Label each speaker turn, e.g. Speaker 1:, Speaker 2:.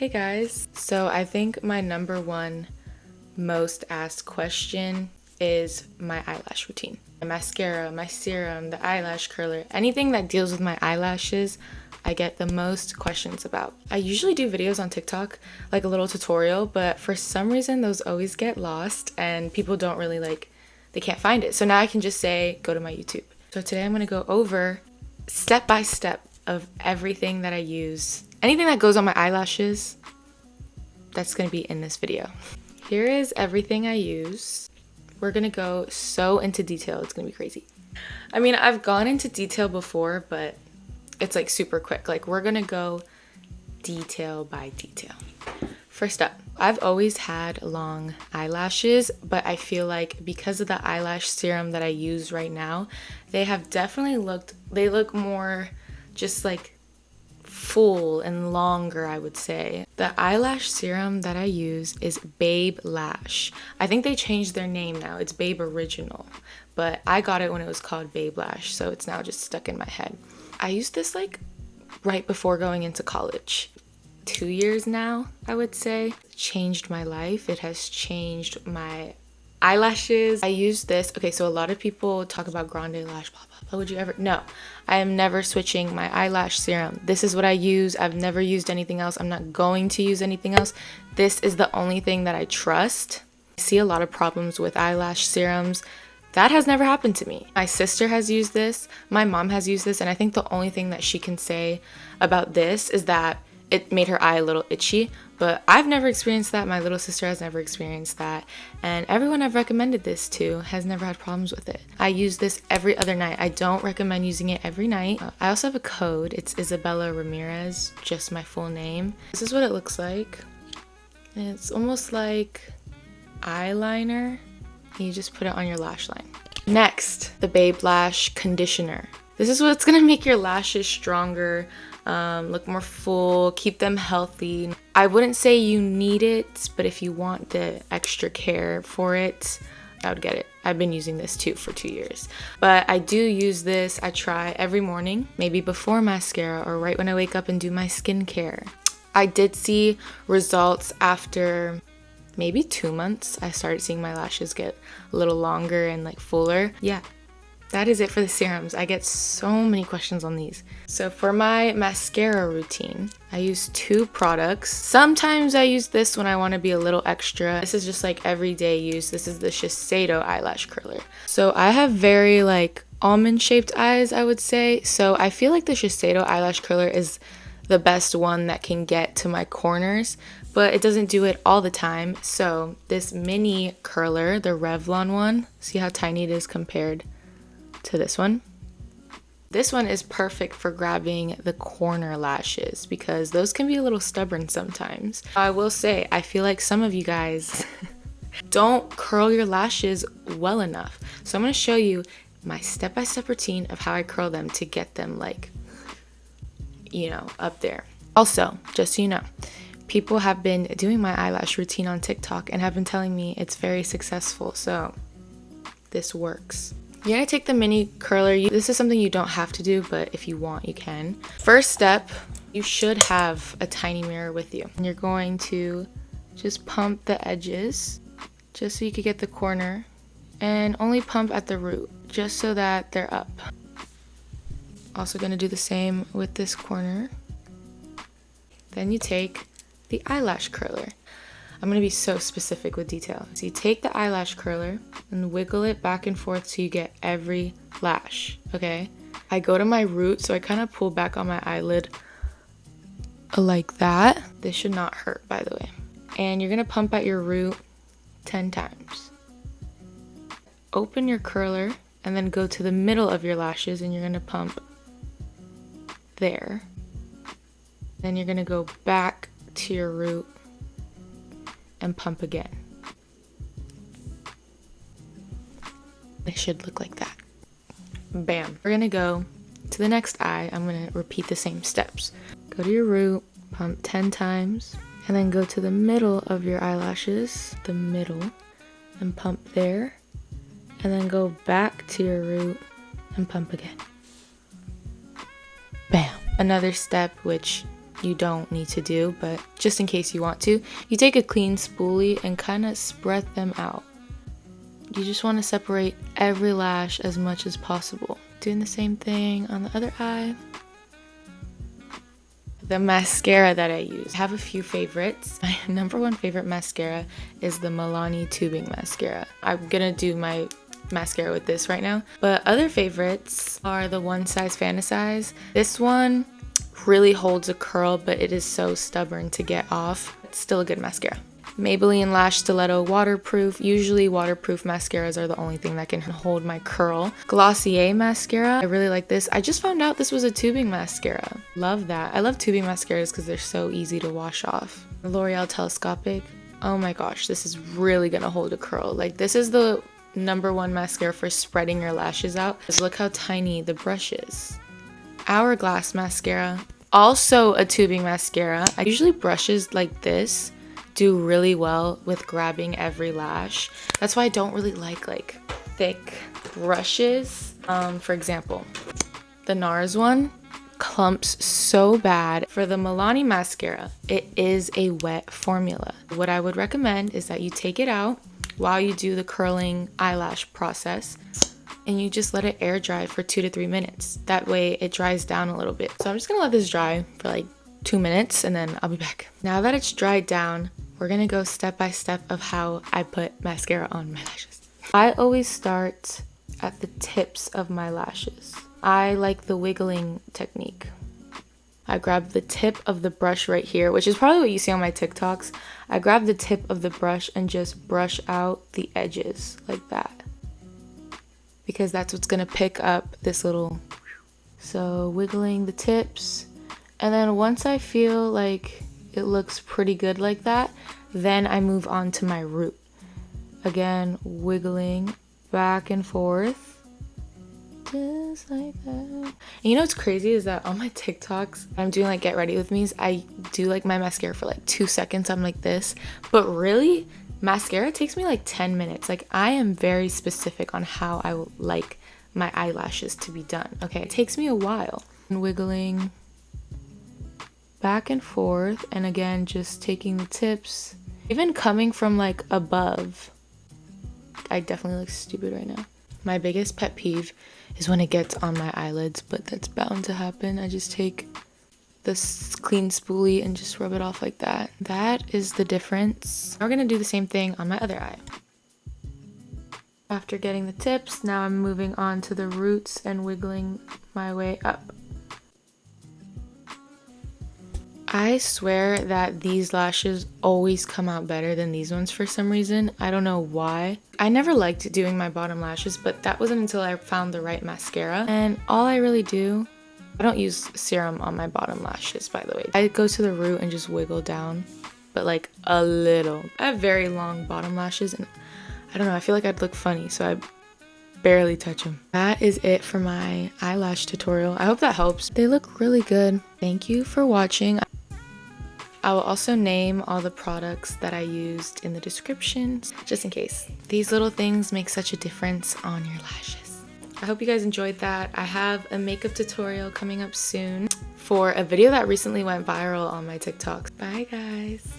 Speaker 1: Hey guys, so I think my number one most asked question is my eyelash routine. My mascara, my serum, the eyelash curler, anything that deals with my eyelashes, I get the most questions about. I usually do videos on TikTok, like a little tutorial, but for some reason those always get lost and people don't really they can't find it. So now I can just say, go to my YouTube. So today I'm gonna go over step by step of everything that I use. Anything that goes on my eyelashes, that's gonna be in this video. Here is everything I use. We're gonna go so into detail, it's gonna be crazy. I mean, I've gone into detail before, but it's like super quick. Like, we're gonna go detail by detail. First up, I've always had long eyelashes, but I feel like because of the eyelash serum that I use right now, they have definitely they look more just like full and longer, I would say. The eyelash serum that I use is Babe Lash. I think they changed their name now. It's Babe Original, but I got it when it was called Babe Lash, so it's now just stuck in my head. I used this like right before going into college. 2 years now, I would say. Changed my life. It has changed my eyelashes. I use this. Okay, so a lot of people talk about grande lash, blah, blah, blah. Would you ever? No, I am never switching my eyelash serum. This is what I use. I've never used anything else. I'm not going to use anything else. This is the only thing that I trust. I see a lot of problems with eyelash serums. That has never happened to me. My sister has used this. My mom has used this. And I think the only thing that she can say about this is that it made her eye a little itchy, but I've never experienced that. My little sister has never experienced that. And everyone I've recommended this to has never had problems with it. I use this every other night. I don't recommend using it every night. I also have a code. It's IsabellaRamirez, just my full name. This is what it looks like. And it's almost like eyeliner. You just put it on your lash line. Next, the Babe Lash Conditioner. This is what's gonna make your lashes stronger, look more full, keep them healthy. I wouldn't say you need it, but if you want the extra care for it, I would get it. I've been using this too for 2 years. But I do use this, I try every morning, maybe before mascara or right when I wake up and do my skincare. I did see results after maybe 2 months. I started seeing my lashes get a little longer and like fuller. Yeah. That is it for the serums. I get so many questions on these. So for my mascara routine, I use 2 products. Sometimes I use this when I want to be a little extra. This is just like everyday use. This is the Shiseido eyelash curler. So I have very like almond shaped eyes, I would say. So I feel like the Shiseido eyelash curler is the best one that can get to my corners, but it doesn't do it all the time. So this mini curler, the Revlon one, see how tiny it is compared to this one. This one is perfect for grabbing the corner lashes because those can be a little stubborn sometimes. I will say, I feel like some of you guys don't curl your lashes well enough. So I'm going to show you my step-by-step routine of how I curl them to get them like, you know, up there. Also, just so you know, people have been doing my eyelash routine on TikTok and have been telling me it's very successful. So this works. You're gonna take the mini curler. This is something you don't have to do, but if you want, you can. First step, you should have a tiny mirror with you. And you're going to just pump the edges, just so you can get the corner, and only pump at the root, just so that they're up. Also gonna do the same with this corner. Then you take the eyelash curler. I'm going to be so specific with detail. So you take the eyelash curler and wiggle it back and forth so you get every lash, okay? I go to my root, so I kind of pull back on my eyelid like that. This should not hurt, by the way. And you're going to pump at your root 10 times. Open your curler and then go to the middle of your lashes and you're going to pump there. Then you're going to go back to your root and pump again. It should look like that. Bam. We're gonna go to the next eye. I'm gonna repeat the same steps. Go to your root, pump 10 times, and then go to the middle of your eyelashes, the middle, and pump there, and then go back to your root and pump again. Bam. Another step which you don't need to do, but just in case you want to, you take a clean spoolie and kind of spread them out. You just want to separate every lash as much as possible. Doing the same thing on the other eye. The mascara that I use. I have a few favorites. My number one favorite mascara is the Milani tubing mascara. I'm gonna do my mascara with this right now. But other favorites are the One Size Fantasize. This one really holds a curl, but it is so stubborn to get off. It's still a good mascara. Maybelline Lash Stiletto waterproof. Usually waterproof mascaras are the only thing that can hold my curl. Glossier mascara. I really like this. I just found out this was a tubing mascara. Love that. I love tubing mascaras because they're so easy to wash off. L'Oreal Telescopic. Oh my gosh, this is really gonna hold a curl. Like, this is the number one mascara for spreading your lashes out. Just look how tiny the brush is. Hourglass mascara. Also a tubing mascara. I usually brushes like this do really well with grabbing every lash. That's why I don't really like thick brushes. For example, the NARS one clumps so bad. For the Milani mascara, it is a wet formula. What I would recommend is that you take it out while you do the curling eyelash process and you just let it air dry for 2 to 3 minutes. That way it dries down a little bit. So I'm just gonna let this dry for like 2 minutes and then I'll be back. Now that it's dried down, we're gonna go step by step of how I put mascara on my lashes. I always start at the tips of my lashes. I like the wiggling technique. I grab the tip of the brush right here, which is probably what you see on my TikToks. I grab the tip of the brush and just brush out the edges like that, because that's what's gonna pick up this little. So wiggling the tips, and then once I feel like it looks pretty good like that, then I move on to my root. Again, wiggling back and forth, just like that. And you know what's crazy is that on my TikToks, I'm doing like get ready with me's, I do like my mascara for like 2 seconds. I'm like this, but really mascara takes me like 10 minutes. Like, I am very specific on how I like my eyelashes to be done. Okay, it takes me a while. And wiggling back and forth, and again just taking the tips, even coming from like above. I definitely look stupid right now. My biggest pet peeve is when it gets on my eyelids, but that's bound to happen. I just take this clean spoolie and just rub it off like that. That is the difference. We're gonna do the same thing on my other eye. After getting the tips, now I'm moving on to the roots and wiggling my way up. I swear that these lashes always come out better than these ones for some reason. I don't know why. I never liked doing my bottom lashes, but that wasn't until I found the right mascara. And all I really do, I don't use serum on my bottom lashes, by the way. I go to the root and just wiggle down, but like a little. I have very long bottom lashes and I don't know, I feel like I'd look funny, so I barely touch them. That is it for my eyelash tutorial. I hope that helps. They look really good. Thank you for watching. I will also name all the products that I used in the description, just in case. These little things make such a difference on your lashes. I hope you guys enjoyed that. I have a makeup tutorial coming up soon for a video that recently went viral on my TikTok. Bye guys.